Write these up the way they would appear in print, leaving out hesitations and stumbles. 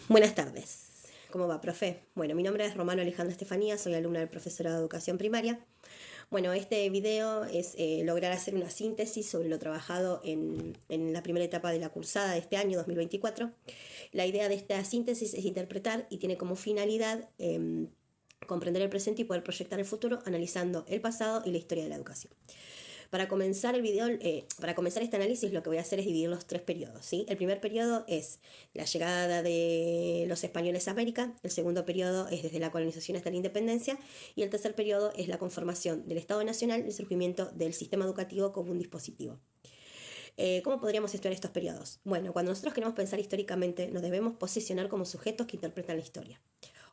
Buenas tardes. ¿Cómo va, profe? Bueno, mi nombre es Romano Alejandra Estefanía, soy alumna del profesorado de Educación Primaria. Bueno, este video es lograr hacer una síntesis sobre lo trabajado en la primera etapa de la cursada de este año 2024. La idea de esta síntesis es interpretar y tiene como finalidad comprender el presente y poder proyectar el futuro analizando el pasado y la historia de la educación. Para comenzar el video, para comenzar este análisis, lo que voy a hacer es dividir los tres periodos, ¿sí? El primer periodo es la llegada de los españoles a América, el segundo periodo es desde la colonización hasta la independencia y el tercer periodo es la conformación del Estado Nacional y el surgimiento del sistema educativo como un dispositivo. ¿Cómo podríamos estudiar estos periodos? Bueno, cuando nosotros queremos pensar históricamente, nos debemos posicionar como sujetos que interpretan la historia,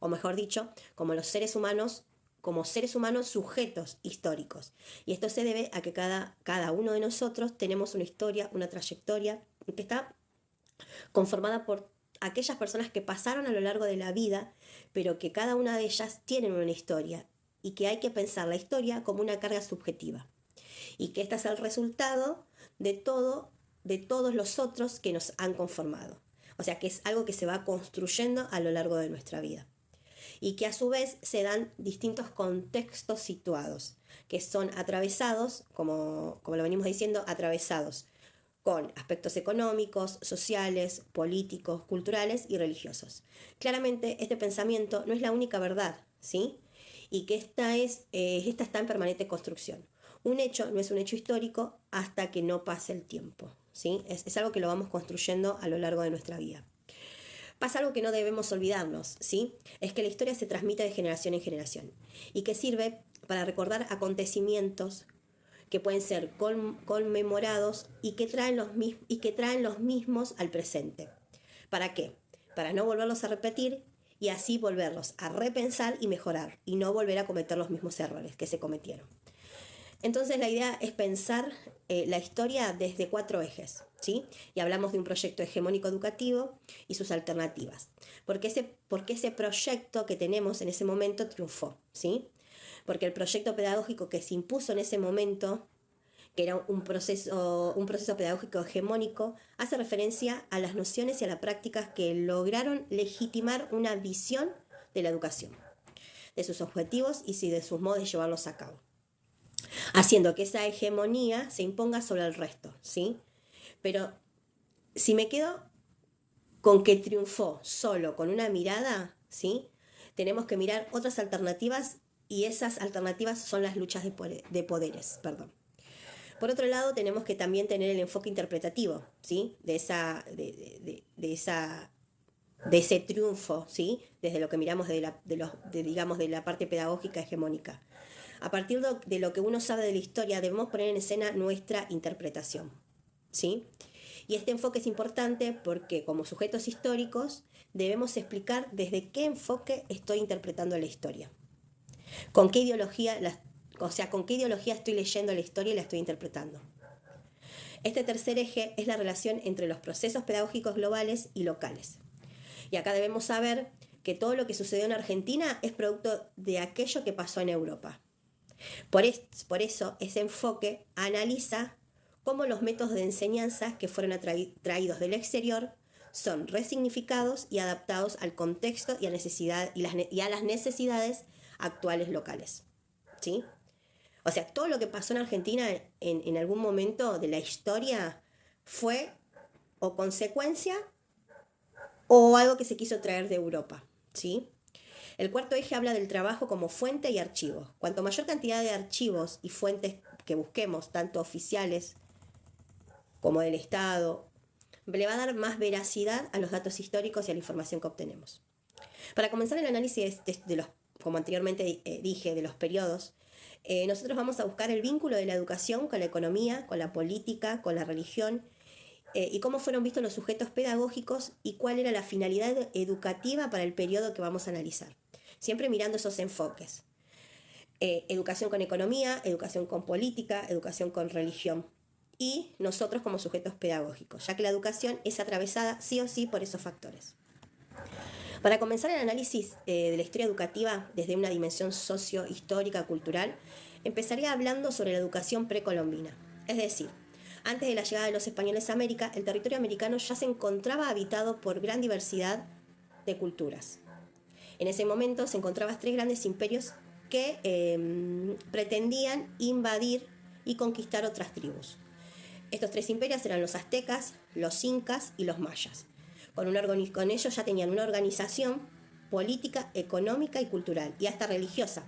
o mejor dicho, como seres humanos sujetos históricos. Y esto se debe a que cada uno de nosotros tenemos una historia, una trayectoria que está conformada por aquellas personas que pasaron a lo largo de la vida, pero que cada una de ellas tienen una historia y que hay que pensar la historia como una carga subjetiva. Y que este es el resultado de todos los otros que nos han conformado. O sea que es algo que se va construyendo a lo largo de nuestra vida. Y que a su vez se dan distintos contextos situados, que son atravesados, como lo venimos diciendo, atravesados con aspectos económicos, sociales, políticos, culturales y religiosos. Claramente este pensamiento no es la única verdad, ¿sí? Y que esta está en permanente construcción. Un hecho no es un hecho histórico hasta que no pase el tiempo, ¿sí? Es algo que lo vamos construyendo a lo largo de nuestra vida. Pasa algo que no debemos olvidarnos, ¿sí? Es que la historia se transmite de generación en generación y que sirve para recordar acontecimientos que pueden ser conmemorados y que traen los mismos al presente. ¿Para qué? Para no volverlos a repetir y así volverlos a repensar y mejorar y no volver a cometer los mismos errores que se cometieron. Entonces la idea es pensar la historia desde 4 ejes, ¿sí? Y hablamos de un proyecto hegemónico educativo y sus alternativas. Porque ese proyecto que tenemos en ese momento triunfó, ¿sí? Porque el proyecto pedagógico que se impuso en ese momento, que era un proceso pedagógico hegemónico, hace referencia a las nociones y a las prácticas que lograron legitimar una visión de la educación, de sus objetivos y de sus modos de llevarlos a cabo, haciendo que esa hegemonía se imponga sobre el resto, ¿sí? Pero si me quedo con que triunfó solo con una mirada, ¿sí? Tenemos que mirar otras alternativas y esas alternativas son las luchas de poderes, perdón. Por otro lado, tenemos que también tener el enfoque interpretativo, ¿sí? De ese triunfo, ¿sí? Desde lo que miramos de la parte pedagógica hegemónica. A partir de lo que uno sabe de la historia, debemos poner en escena nuestra interpretación, ¿sí? Y este enfoque es importante porque como sujetos históricos debemos explicar desde qué enfoque estoy interpretando la historia. Con qué ideología estoy leyendo la historia y la estoy interpretando. Este tercer eje es la relación entre los procesos pedagógicos globales y locales. Y acá debemos saber que todo lo que sucedió en Argentina es producto de aquello que pasó en Europa. Por eso ese enfoque analiza cómo los métodos de enseñanza que fueron traídos del exterior son resignificados y adaptados al contexto y a las necesidades actuales locales, ¿sí? O sea, todo lo que pasó en Argentina en algún momento de la historia fue o consecuencia o algo que se quiso traer de Europa, ¿sí? El cuarto eje habla del trabajo como fuente y archivos. Cuanto mayor cantidad de archivos y fuentes que busquemos, tanto oficiales como del Estado, le va a dar más veracidad a los datos históricos y a la información que obtenemos. Para comenzar el análisis como anteriormente dije, de los periodos, nosotros vamos a buscar el vínculo de la educación con la economía, con la política, con la religión, y cómo fueron vistos los sujetos pedagógicos y cuál era la finalidad educativa para el periodo que vamos a analizar. Siempre mirando esos enfoques. Educación con economía, educación con política, educación con religión. Y nosotros como sujetos pedagógicos, ya que la educación es atravesada sí o sí por esos factores. Para comenzar el análisis de la historia educativa desde una dimensión socio-histórica, cultural, empezaría hablando sobre la educación precolombina. Es decir, antes de la llegada de los españoles a América, el territorio americano ya se encontraba habitado por gran diversidad de culturas. En ese momento se encontraban 3 grandes imperios que pretendían invadir y conquistar otras tribus. Estos 3 imperios eran los aztecas, los incas y los mayas. Con ellos ya tenían una organización política, económica y cultural, y hasta religiosa,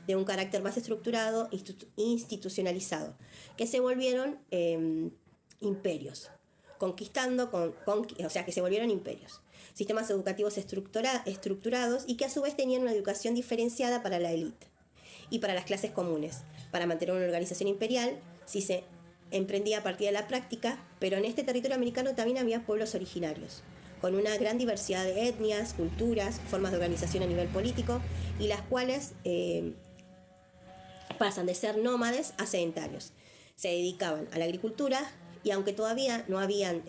de un carácter más estructurado, institucionalizado, que se volvieron imperios, o sea, que se volvieron imperios. Sistemas educativos estructurados y que a su vez tenían una educación diferenciada para la élite y para las clases comunes, para mantener una organización imperial, si se emprendía a partir de la práctica, pero en este territorio americano también había pueblos originarios, con una gran diversidad de etnias, culturas, formas de organización a nivel político, y las cuales pasan de ser nómades a sedentarios. Se dedicaban a la agricultura y aunque todavía no habían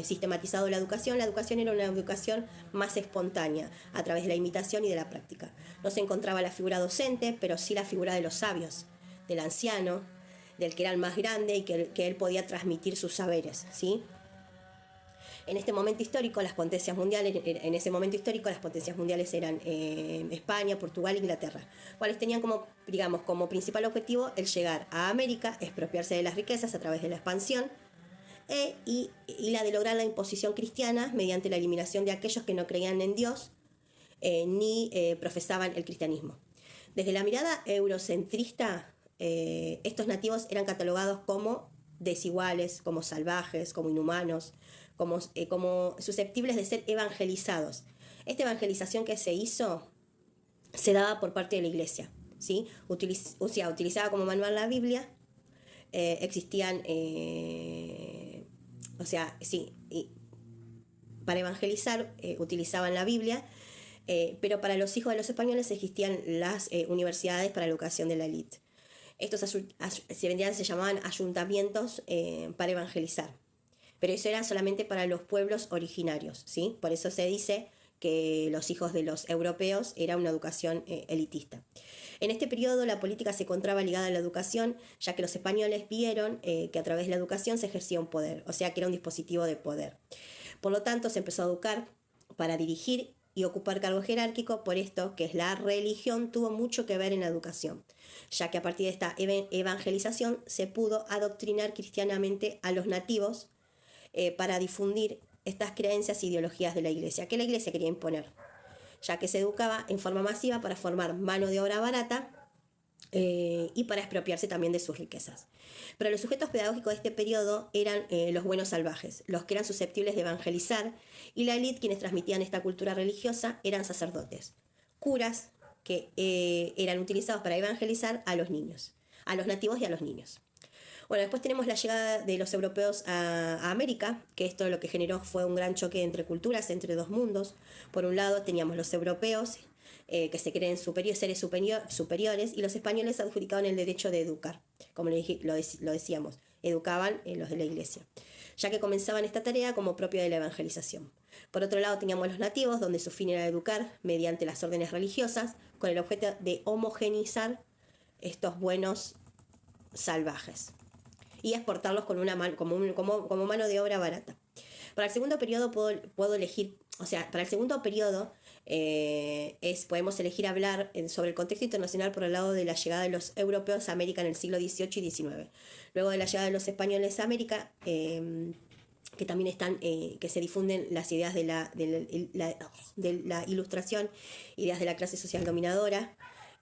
sistematizado la educación era una educación más espontánea, a través de la imitación y de la práctica. No se encontraba la figura docente, pero sí la figura de los sabios, del anciano, del que era el más grande y que él podía transmitir sus saberes, ¿sí? En ese momento histórico las potencias mundiales eran España, Portugal e Inglaterra, cuales tenían como principal objetivo el llegar a América, expropiarse de las riquezas a través de la expansión y la de lograr la imposición cristiana mediante la eliminación de aquellos que no creían en Dios ni profesaban el cristianismo. Desde la mirada eurocentrista, estos nativos eran catalogados como desiguales, como salvajes, como inhumanos, como susceptibles de ser evangelizados. Esta evangelización que se hizo se daba por parte de la Iglesia, ¿sí? Utilizaba como manual la Biblia, existían, para evangelizar utilizaban la Biblia, pero para los hijos de los españoles existían las universidades para la educación de la élite. Estos se llamaban ayuntamientos para evangelizar, pero eso era solamente para los pueblos originarios, ¿sí? Por eso se dice que los hijos de los europeos era una educación elitista. En este periodo la política se encontraba ligada a la educación, ya que los españoles vieron que a través de la educación se ejercía un poder, o sea que era un dispositivo de poder. Por lo tanto se empezó a educar para dirigir y ocupar cargo jerárquico. Por esto que es la religión tuvo mucho que ver en la educación, ya que a partir de esta evangelización se pudo adoctrinar cristianamente a los nativos para difundir estas creencias e ideologías de la Iglesia, que la Iglesia quería imponer, ya que se educaba en forma masiva para formar mano de obra barata y para expropiarse también de sus riquezas. Pero los sujetos pedagógicos de este periodo eran los buenos salvajes, los que eran susceptibles de evangelizar, y la élite, quienes transmitían esta cultura religiosa, eran sacerdotes, curas, que eran utilizados para evangelizar a los niños, a los nativos y a los niños. Bueno, después tenemos la llegada de los europeos a América, que esto lo que generó fue un gran choque entre culturas, entre dos mundos. Por un lado teníamos los europeos, que se creen seres superiores, y los españoles adjudicaban el derecho de educar, como lo decíamos, educaban los de la Iglesia, ya que comenzaban esta tarea como propia de la evangelización. Por otro lado teníamos los nativos, donde su fin era educar mediante las órdenes religiosas, con el objeto de homogeneizar estos buenos salvajes y exportarlos como mano de obra barata. Para el segundo periodo puedo elegir, para el segundo periodo podemos elegir hablar sobre el contexto internacional por el lado de la llegada de los europeos a América en el siglo XVIII y XIX. Luego de la llegada de los españoles a América, que también están, que se difunden las ideas de la ilustración, ideas de la clase social dominadora,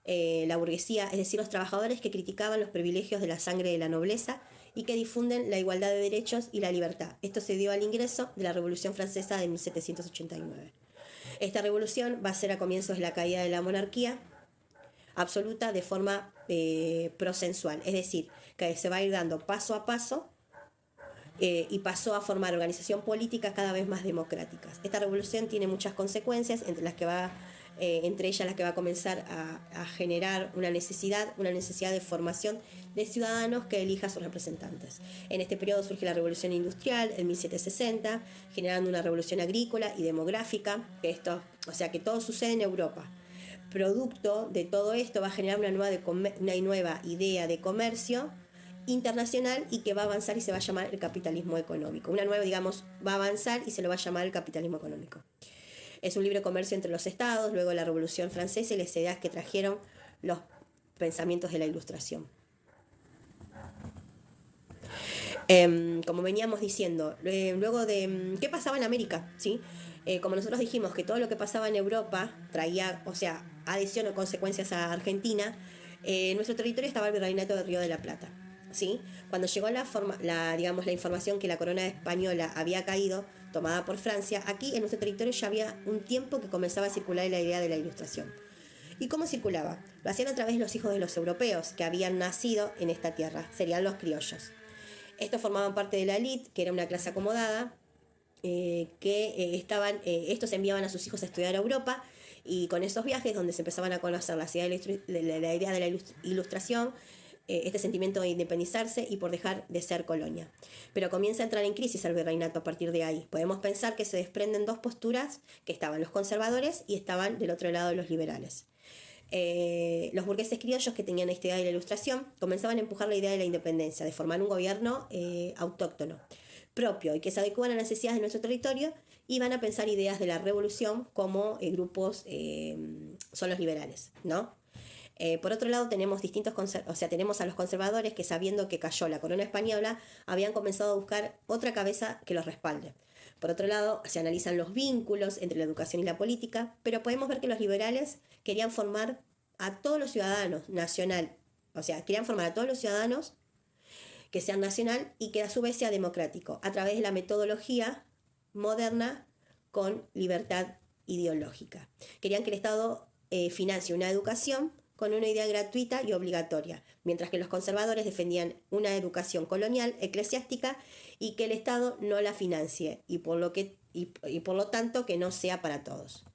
la burguesía, es decir, los trabajadores que criticaban los privilegios de la sangre de la nobleza y que difunden la igualdad de derechos y la libertad. Esto se dio al ingreso de la Revolución Francesa de 1789. Esta revolución va a ser a comienzos de la caída de la monarquía absoluta de forma prosensual, es decir, que se va a ir dando paso a paso y pasó a formar organización política cada vez más democráticas. Esta revolución tiene muchas consecuencias, entre ellas las que va a comenzar a generar una necesidad de formación de ciudadanos que elija a sus representantes. En este periodo surge la Revolución Industrial, en 1760, generando una revolución agrícola y demográfica, que todo sucede en Europa. Producto de todo esto va a generar una nueva idea de comercio internacional y que va a avanzar y se va a llamar el capitalismo económico. Va a avanzar y se lo va a llamar el capitalismo económico. Es un libre comercio entre los estados, luego la Revolución Francesa y las ideas que trajeron los pensamientos de la Ilustración. Como veníamos diciendo, luego de qué pasaba en América, ¿sí? Como nosotros dijimos que todo lo que pasaba en Europa traía, o sea, adhesión o consecuencias a Argentina, en nuestro territorio estaba el Virreinato del Río de la Plata, ¿sí? Cuando llegó digamos, la información que la corona española había caído, tomada por Francia, aquí en nuestro territorio ya había un tiempo que comenzaba a circular la idea de la Ilustración. ¿Y cómo circulaba? Lo hacían a través de los hijos de los europeos que habían nacido en esta tierra, serían los criollos. Estos formaban parte de la élite, que era una clase acomodada, estos enviaban a sus hijos a estudiar a Europa, y con esos viajes donde se empezaban a conocer la idea de la ilustración, este sentimiento de independizarse y por dejar de ser colonia. Pero comienza a entrar en crisis el virreinato a partir de ahí. Podemos pensar que se desprenden dos posturas, que estaban los conservadores y estaban del otro lado los liberales. Los burgueses criollos que tenían esta idea de la Ilustración comenzaban a empujar la idea de la independencia, de formar un gobierno autóctono, propio y que se adecuaban a las necesidades de nuestro territorio, y van a pensar ideas de la revolución como grupos son los liberales, ¿no? Por otro lado tenemos tenemos a los conservadores que, sabiendo que cayó la corona española, habían comenzado a buscar otra cabeza que los respalde. Por otro lado, se analizan los vínculos entre la educación y la política, pero podemos ver que los liberales querían formar a todos los ciudadanos nacional, o sea, querían formar a todos los ciudadanos que sean nacional y que a su vez sea democrático, a través de la metodología moderna con libertad ideológica. Querían que el Estado financie una educación con una idea gratuita y obligatoria, mientras que los conservadores defendían una educación colonial, eclesiástica, y que el Estado no la financie, y por lo tanto que no sea para todos.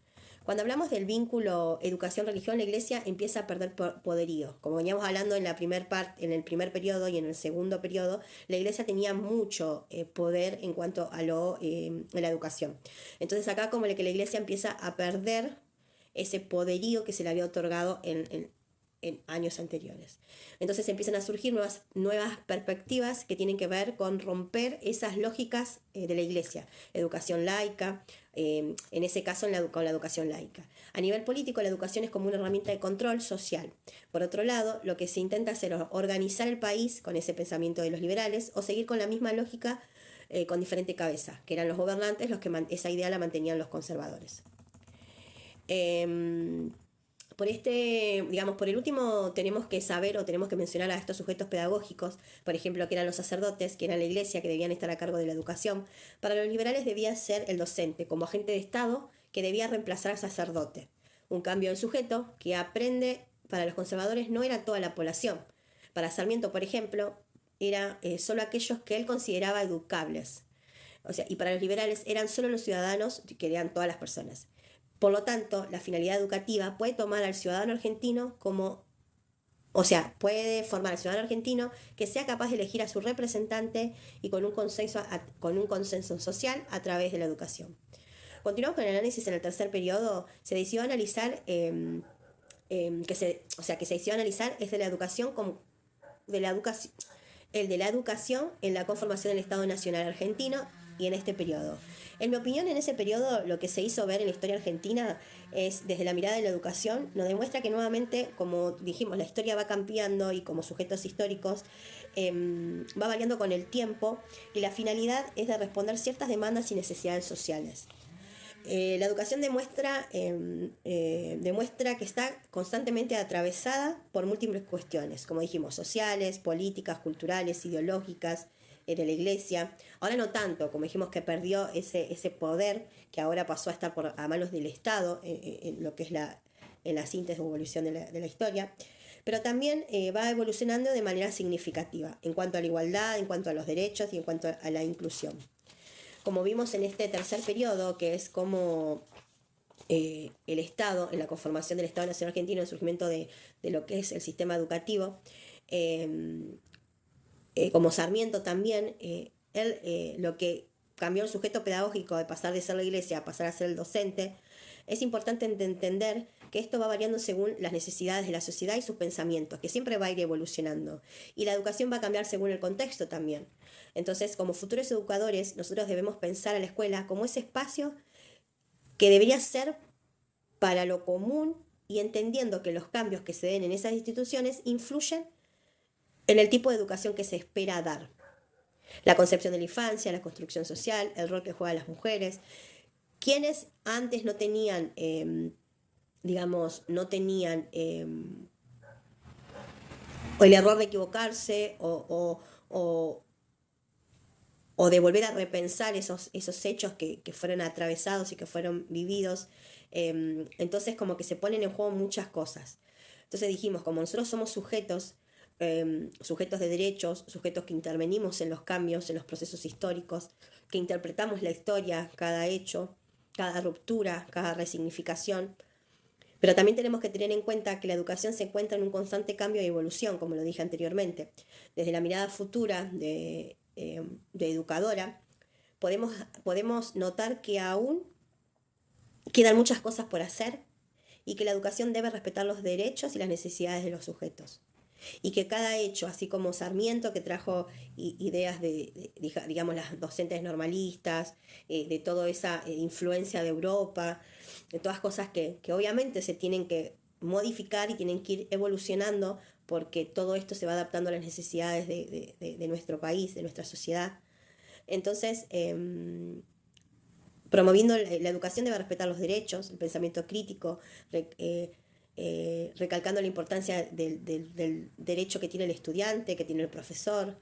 Cuando hablamos del vínculo educación-religión, la Iglesia empieza a perder poderío. Como veníamos hablando en en el primer periodo y en el segundo periodo, la Iglesia tenía mucho poder en cuanto a la educación. Entonces acá como que la Iglesia empieza a perder ese poderío que se le había otorgado en años anteriores. Entonces empiezan a surgir nuevas perspectivas que tienen que ver con romper esas lógicas de la Iglesia. Educación laica, en ese caso con la educación laica. A nivel político, la educación es como una herramienta de control social. Por otro lado, lo que se intenta hacer es organizar el país con ese pensamiento de los liberales, o seguir con la misma lógica con diferente cabeza, que eran los gobernantes los que esa idea la mantenían los conservadores. Por el último, tenemos que saber o tenemos que mencionar a estos sujetos pedagógicos, por ejemplo, que eran los sacerdotes, que eran la Iglesia, que debían estar a cargo de la educación. Para los liberales debía ser el docente, como agente de Estado, que debía reemplazar al sacerdote. Un cambio del sujeto que aprende, para los conservadores no era toda la población. Para Sarmiento, por ejemplo, era solo aquellos que él consideraba educables. O sea, y para los liberales eran solo los ciudadanos, que eran todas las personas. Por lo tanto, la finalidad educativa puede tomar al ciudadano argentino puede formar al ciudadano argentino que sea capaz de elegir a su representante y con un consenso social a través de la educación. Continuamos con el análisis. En el tercer periodo se decidió analizar se decidió analizar es de la educación el de la educación en la conformación del Estado Nacional Argentino y en este periodo. En mi opinión, en ese periodo lo que se hizo ver en la historia argentina es, desde la mirada de la educación, nos demuestra que nuevamente, como dijimos, la historia va cambiando y como sujetos históricos va variando con el tiempo, y la finalidad es de responder ciertas demandas y necesidades sociales. La educación demuestra que está constantemente atravesada por múltiples cuestiones, como dijimos, sociales, políticas, culturales, ideológicas, de la Iglesia. Ahora no tanto, como dijimos, que perdió ese poder, que ahora pasó a estar a manos del Estado, en lo que es en la síntesis o evolución de la historia. Pero también va evolucionando de manera significativa en cuanto a la igualdad, en cuanto a los derechos y en cuanto a la inclusión. Como vimos en este tercer periodo, que es como el Estado, en la conformación del Estado Nacional Argentino, el surgimiento de lo que es el sistema educativo, como Sarmiento también, lo que cambió el sujeto pedagógico de pasar de ser la Iglesia a pasar a ser el docente, es importante entender que esto va variando según las necesidades de la sociedad y sus pensamientos, que siempre va a ir evolucionando. Y la educación va a cambiar según el contexto también. Entonces, como futuros educadores, nosotros debemos pensar a la escuela como ese espacio que debería ser para lo común y entendiendo que los cambios que se den en esas instituciones influyen en el tipo de educación que se espera dar. La concepción de la infancia, la construcción social, el rol que juegan las mujeres. Quienes antes no tenían, digamos, no tenían el error de equivocarse o de volver a repensar esos hechos que fueron atravesados y que fueron vividos. Entonces como que se ponen en juego muchas cosas. Entonces dijimos, como nosotros somos sujetos, sujetos de derechos, sujetos que intervenimos en los cambios, en los procesos históricos, que interpretamos la historia, cada hecho, cada ruptura, cada resignificación, pero también tenemos que tener en cuenta que la educación se encuentra en un constante cambio y evolución, como lo dije anteriormente. Desde la mirada futura de educadora, podemos notar que aún quedan muchas cosas por hacer y que la educación debe respetar los derechos y las necesidades de los sujetos. Y que cada hecho, así como Sarmiento, que trajo ideas digamos, las docentes normalistas, de toda esa influencia de Europa, de todas cosas que obviamente se tienen que modificar y tienen que ir evolucionando porque todo esto se va adaptando a las necesidades de nuestro país, de nuestra sociedad. Entonces, promoviendo la educación debe respetar los derechos, el pensamiento crítico, recalcando la importancia del derecho que tiene el estudiante, que tiene el profesor,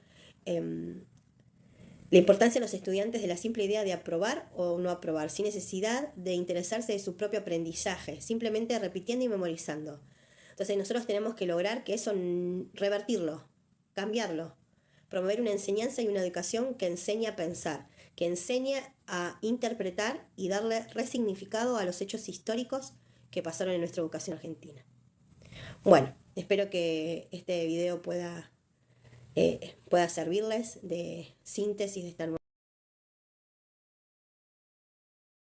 la importancia de los estudiantes de la simple idea de aprobar o no aprobar, sin necesidad de interesarse de su propio aprendizaje, simplemente repitiendo y memorizando. Entonces nosotros tenemos que lograr que eso, revertirlo, cambiarlo, promover una enseñanza y una educación que enseñe a pensar, que enseñe a interpretar y darle resignificado a los hechos históricos que pasaron en nuestra educación argentina. Bueno, espero que este video pueda servirles de síntesis de esta nueva